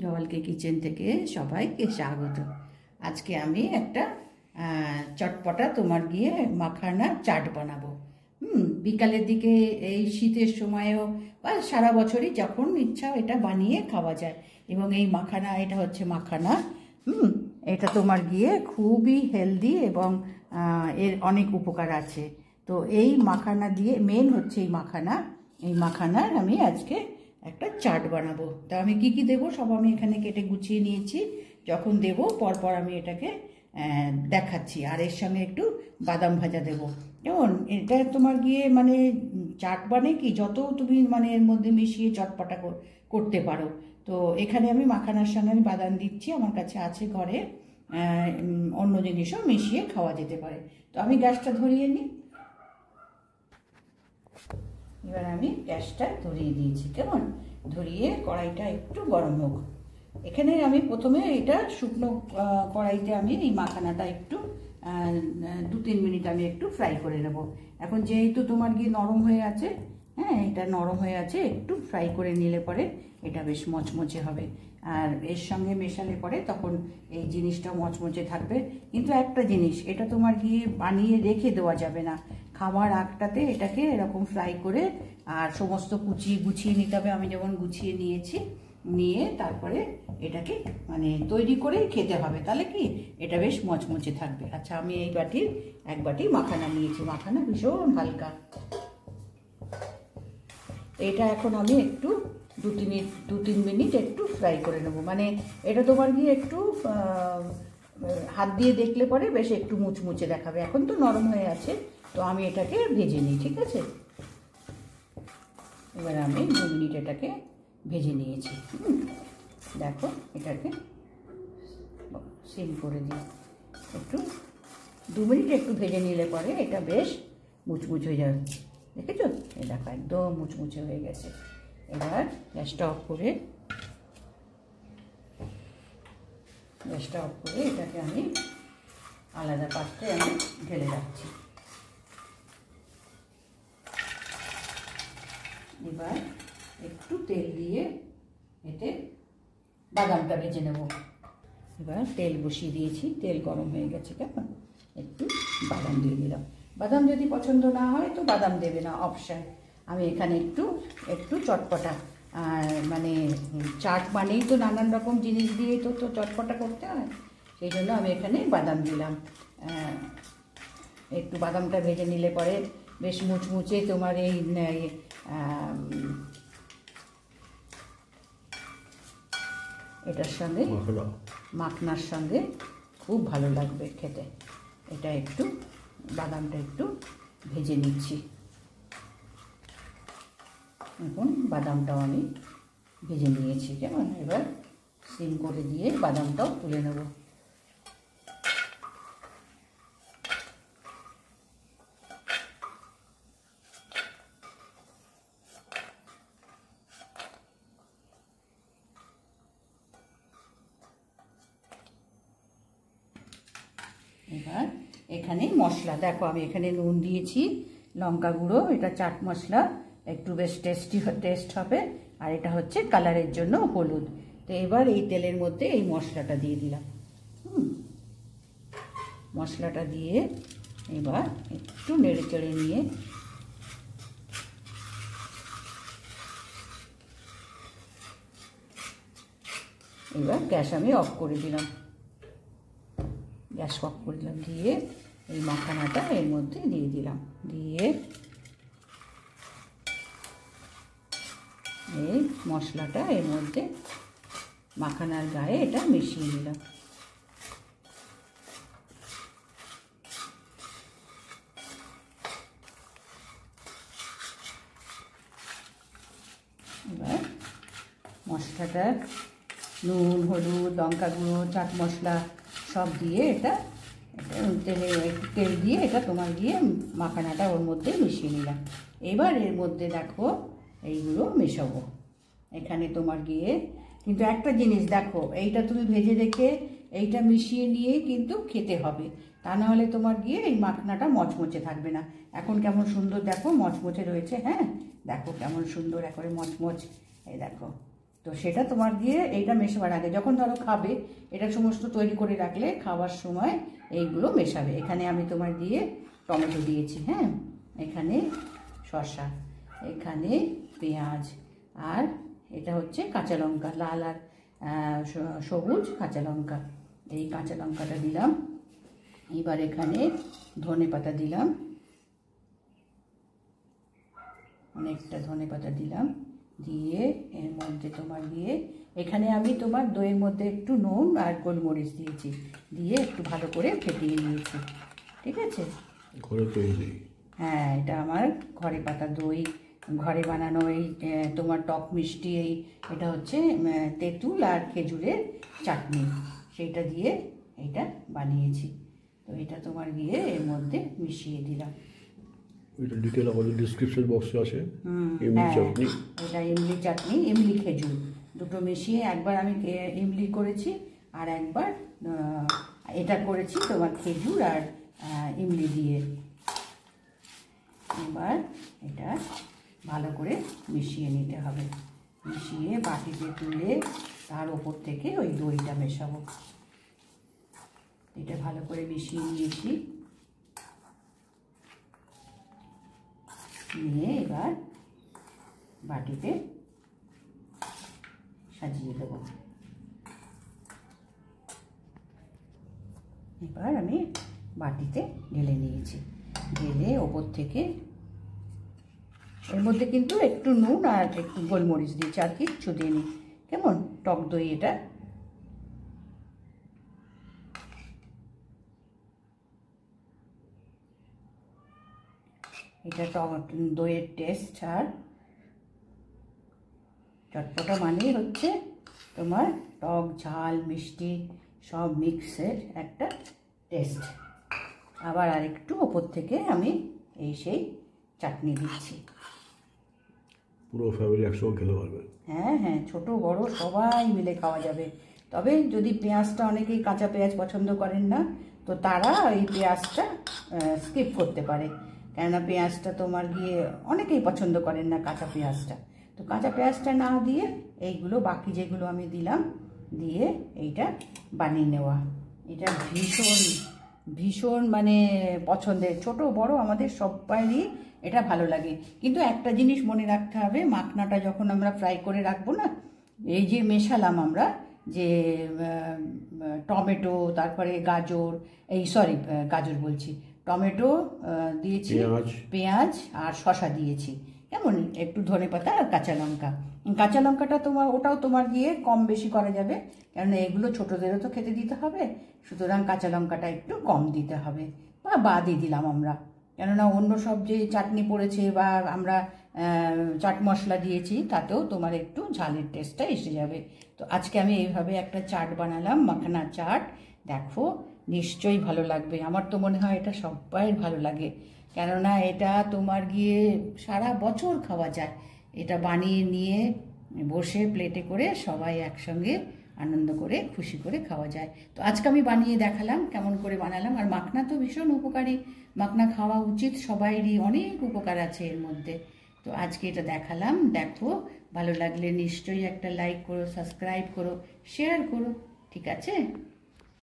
জওয়ালকে kitchen থেকে সবাইকে স্বাগত। আজকে আমি একটা চটপটা তোমার গিয়ে মাখানা চাট বানাবো। বিকালের দিকে এই শীতের সময়েও বা সারা বছরই যখন ইচ্ছা এটা বানিয়ে খাওয়া যায়। এবং এই মাখানা, এটা হচ্ছে মাখানা। এটা তোমার গিয়ে খুবই হেলদি এবং এর অনেক উপকার আছে। তো এই মাখানা দিয়ে মেন হচ্ছে এই মাখানার আমি আজকে একটা চাট বানাবো। তা আমি কি কি দেবো সব আমি এখানে কেটে গুছিয়ে নিয়েছি। যখন দেবো পরপর আমি এটাকে দেখাচ্ছি। আর এর সঙ্গে একটু বাদাম ভাজা দেবো। যেমন এটা তোমার গিয়ে মানে চাট বানে কি যত তুমি মানে এর মধ্যে মিশিয়ে চটপটা করতে পারো। তো এখানে আমি মাখানার সঙ্গে আমি বাদাম দিচ্ছি, আমার কাছে আছে ঘরে। অন্য জিনিসও মিশিয়ে খাওয়া যেতে পারে। তো আমি গ্যাসটা ধরিয়ে নিই। এবার আমি গ্যাসটা ধরিয়ে দিয়েছি, কেমন ধরিয়ে কড়াইটা একটু গরম হোক। এখানে আমি প্রথমে এটা শুকনো কড়াইতে আমি এই মাখানাটা একটু 2-3 মিনিট আমি একটু ফ্রাই করে নেব। এখন যেহেতু তোমার গিয়ে নরম হয়ে আছে, এটা নরম হয়ে আছে, একটু ফ্রাই করে নিলে পরে এটা বেশ মচমচে হবে। আর এর সঙ্গে মেশালে পরে তখন এই জিনিসটা মচমচে থাকবে। কিন্তু একটা জিনিস, এটা তোমার গিয়ে বানিয়ে রেখে দেওয়া যাবে না। খাওয়ার আগটাতে এটাকে এরকম ফ্রাই করে আর সমস্ত গুছিয়ে নিতে হবে। আমি যেমন গুছিয়ে নিয়েছি, নিয়ে তারপরে এটাকে মানে তৈরি করেই খেতে হবে, তাহলে কি এটা বেশ মচমচে থাকবে। আচ্ছা, আমি এই বাটির 1 বাটি মাখানা নিয়েছি। মাখানা ভীষণ হালকা। এটা এখন আমি একটু 2-3 মিনিট একটু ফ্রাই করে নেব। মানে এটা তোমার গিয়ে একটু হাত দিয়ে দেখলে পরে বেশ একটু মুচমুচে দেখাবে। এখন তো নরম হয়ে আছে, তো আমি এটাকে ভেজে নিই, ঠিক আছে। এবার আমি 2 মিনিট এটাকে ভেজে নিয়েছি। দেখো, এটাকে সিম করে দিই। একটু 2 মিনিট একটু ভেজে নিলে পরে এটা বেশ মুচমুচ হয়ে যাবে। দেখেছো, এই দেখো একদম মুচমুচে হয়ে গেছে। এবার গ্যাসটা অফ করে এটাকে আমি আলাদা পাত্রে আমি ঢেলে রাখছি। এবার একটু তেল দিয়ে এতে বাদামটা ভেজে নেব। এবার তেল বসিয়ে দিয়েছি, তেল গরম হয়ে গেছে, কেমন একটু বাদাম দিয়ে দিলাম। বাদাম যদি পছন্দ না হয় তো বাদাম দেবে না, অপশন। আমি এখানে একটু চটপটা, মানে চাট মানেই তো নানান রকম জিনিস দিয়ে তো চটপটা করতে হয়, সেই জন্য আমি এখানে বাদাম দিলাম। একটু বাদামটা ভেজে নিলে পরে বেশ মুচমুচে তোমার এই এটার সঙ্গে মাখনার সঙ্গে খুব ভালো লাগবে খেতে। এটা একটু বাদামটা একটু ভেজে নিচ্ছি। এখন বাদামটাও আমি ভেজে নিয়েছি, কেমন। এবার সিম করে দিয়ে বাদামটাও তুলে নেব। এবার এখানে মশলা দেখো, আমি এখানে নুন দিয়েছি, লঙ্কা গুঁড়ো, এটা চাট মশলা, একটু বেশ টেস্ট হবে। আর এটা হচ্ছে কালারের জন্য হলুদ। তো এবার এই তেলের মধ্যে এই মশলাটা দিয়ে দিলাম। মশলাটা দিয়ে এবার একটু নেড়ে চেড়ে নিয়ে এবার গ্যাস আমি অফ করে দিলাম। দিয়ে এই মাখানাটা এর মধ্যে দিয়ে দিলাম। দিয়ে এই মশলাটা এর মধ্যে মাখানার গায়ে এটা মিশিয়ে নিলাম। এবার মশলাটা নুন, হলুদ, লঙ্কা গুঁড়ো, চাট মশলা সব দিয়ে এটা একটু তেল দিয়ে এটা তোমার গিয়ে মাখানাটা ওর মধ্যে মিশিয়ে নিলাম। এবার এর মধ্যে দেখো এইগুলো মেশাবো। এখানে তোমার গিয়ে কিন্তু একটা জিনিস দেখো, এইটা তুমি ভেজে রেখে এইটা মিশিয়ে নিয়ে কিন্তু খেতে হবে, তা নাহলে তোমার গিয়ে এই মাখনাটা মচমচে থাকবে না। এখন কেমন সুন্দর দেখো মচমচে রয়েছে। দেখো কেমন সুন্দর একবারে মচমচ। এই দেখো তো সেটা তোমার গিয়ে এইটা মেশাবার আগে যখন ধরো খাবে, এটা সমস্ত তৈরি করে রাখলে খাওয়ার সময় এইগুলো মেশাবে। এখানে আমি তোমার দিয়ে টমেটো দিয়েছি, হ্যাঁ, এখানে শসা, এখানে পেঁয়াজ, আর এটা হচ্ছে কাঁচা লঙ্কা, লাল আর সবুজ কাঁচা লঙ্কা। এই কাঁচা লঙ্কাটা দিলাম। এবার এখানে ধনে পাতা দিলাম, অনেকটা ধনে পাতা দিলাম। দিয়ে এর মধ্যে তোমার দিয়ে এখানে আমি তোমার দইয়ের মধ্যে একটু নুন আর গোলমরিচ দিয়েছি, দিয়ে একটু ভালো করে ফেটিয়ে নিয়েছি। ঠিক আছে, ঘরে তৈরি? হ্যাঁ, এটা আমার ঘরে পাতা দই, ঘরে বানানো। এই তোমার টক মিষ্টি, এটা হচ্ছে তেঁতুল আর খেজুরের চাটনি, সেইটা দিয়ে এইটা বানিয়েছি। তো এটা তোমার গিয়ে এর মধ্যে মিশিয়ে দিলাম। এটা ডিটেল আমাদের ডেসক্রিপশন বক্সে আছে। ইমলি চাটনি, এটা ইমলি চাটনি, ইমলি খেজুর দুটো মিশিয়ে একবার আমি ইমলি করেছি, আর একবার এটা করেছি তোমার খেজুর আর ইমলি দিয়ে। এবার এটা ভালো করে মিশিয়ে নিতে হবে, মিশিয়ে বাটিতে তুলে তার ওপর থেকে ওই দইটা মেশাবো। এটা ভালো করে মিশিয়ে নিয়েছি, নিয়ে এবার বাটিতে সাজিয়ে দেবো। এবার আমি বাটিতে ঢেলে নিয়েছি, ঢেলে ওপর থেকে এর মধ্যে কিন্তু একটু নুন আর একটু গোলমরিচ দিয়েছি, আর কিচ্ছু দিইনি। কেমন টক দই এটা। এটা টক দইয়ের টেস্ট। আর চটপটা মানেই হচ্ছে তোমার টক ঝাল মিষ্টি সব মিক্সের একটা টেস্ট। আবার আরেকটু ওপর থেকে আমি সেই চাটনি দিচ্ছি। পুরো ফ্যামিলি একসঙ্গে খেতে পারবে। হ্যাঁ হ্যাঁ, ছোট বড় সবাই মিলে খাওয়া যাবে। তবে যদি পেঁয়াজটা, অনেকেই কাঁচা পেঁয়াজ পছন্দ করেন না, তো তারা এই পেঁয়াজটা স্কিপ করতে পারে, কেননা পেঁয়াজটা তোমার গিয়ে অনেকেই পছন্দ করেন না কাঁচা পেঁয়াজটা। তো কাঁচা পেঁয়াজটা না দিয়ে এইগুলো বাকি যেগুলো আমি দিলাম দিয়ে এইটা বানিয়ে নেওয়া। এটা ভীষণ ভীষণ মানে পছন্দের, ছোট বড় আমাদের সবারই এটা ভালো লাগে। কিন্তু একটা জিনিস মনে রাখতে হবে, মাখনাটা যখন আমরা ফ্রাই করে রাখবো না, এই যে মেশালাম আমরা যে টমেটো, তারপরে গাজর, গাজর বলছি, টমেটো দিয়েছি, পেঁয়াজ আর শসা দিয়েছি, কেমন একটু ধনেপাতা আর কাঁচা লঙ্কা। কাঁচা লঙ্কাটা তোমার ওটাও তোমার গিয়ে কম বেশি করা যাবে, কারণ এগুলো ছোটোদেরও তো খেতে দিতে হবে, সুতরাং কাঁচা লঙ্কাটা একটু কম দিতে হবে, বা বাদই দিলাম আমরা, কেননা অন্য সব যে চাটনি পড়েছে বা আমরা চাট মশলা দিয়েছি তাতেও তোমার একটু ঝালের টেস্টটা এসে যাবে। তো আজকে আমি এইভাবে একটা চাট বানালাম, মাখানা চাট। দেখো, নিশ্চয়ই ভালো লাগবে। আমার তো মনে হয় এটা সবাই ভালো লাগে, কেননা এটা তোমার গিয়ে সারা বছর খাওয়া যায়। এটা বানিয়ে নিয়ে বসে প্লেটে করে সবাই একসঙ্গে আনন্দ করে খুশি করে খাওয়া যায়। তো আজকে আমি বানিয়ে দেখালাম কেমন করে বানালাম। আর মাখনা তো ভীষণ উপকারী, মাখনা খাওয়া উচিত সবাইরই, অনেক উপকার আছে এর মধ্যে। তো আজকে এটা দেখালাম। দেখো, ভালো লাগলে নিশ্চয়ই একটা লাইক করো, সাবস্ক্রাইব করো, শেয়ার করো, ঠিক আছে?